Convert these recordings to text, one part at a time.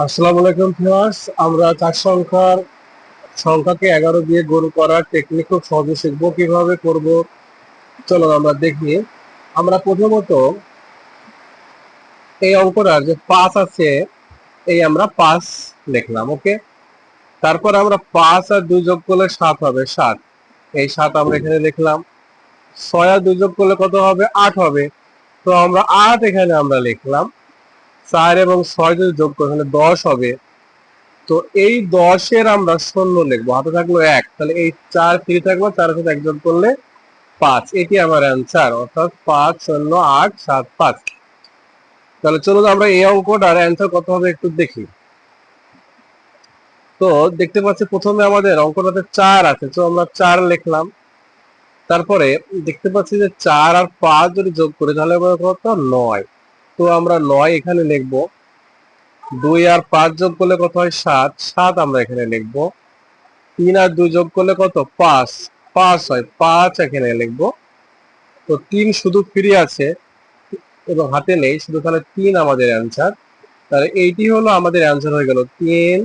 আসসালামু আলাইকুম ভিউয়ার্স, আমরা চার সংখ্যাকে 11 দিয়ে গুণ করার টেকনিক খুব সহজে শিখবো। কিভাবে করব চলো আমরা দেখি। আমরা প্রথমত এই অঙ্কটার যে 5 আছে, এই আমরা 5 লিখলাম। ওকে, তারপর আমরা 5 আর 2 যোগ করলে 7 হবে, 7। এই 7 আমরা এখানে লিখলাম। 6 আর 2 যোগ করলে কত হবে? 8 হবে। তো আমরা 8 এখানে আমরা লিখলাম। 4 এবং 6 যদি যোগ করি তাহলে 10 হবে। তো এই 10-এর আমরা শূন্য লিখবো, হাতে থাকলো 1, তাহলে এই 4 ফ্রি থাকলো, 4-এর সাথে 1 যোগ করলে 5। এটি আমার অ্যান্সার, অর্থাৎ 5 0 8 7 5। তাহলে চলুন আমরা এই অঙ্কটার অ্যান্সার কত হবে একটু দেখি। তো দেখতে পাচ্ছি প্রথমে আমাদের অঙ্কটাতে 4 আছে, তো আমরা 4 লিখলাম। তারপরে দেখতে পাচ্ছি যে 4 আর 5 যদি যোগ করি তাহলে হবে কত? 9। তো আমরা 9 এখানে লিখবো। 2 আর 5 যোগ করলে কত হয়? 7, 7 আমরা এখানে লিখবো। 3 আর 2 যোগ করলে কত? 5, 5 হয়, 5 এখানে লিখবো। তো 3 শুধু ফ্রি আছে এবং হাতে নেই, শুধু তাহলে 3 আমাদের অ্যান্সার। তাহলে এইটি হলো আমাদের অ্যান্সার হয়ে গেল 3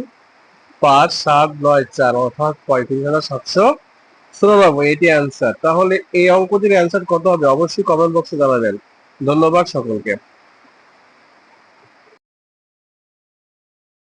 5 7 9 4, অর্থাৎ 35,796। এটি অ্যান্সার। তাহলে এই অঙ্কটির অ্যান্সার কত হবে অবশ্যই কমেন্ট বক্সে জানাবেন। ধন্যবাদ সকলকে।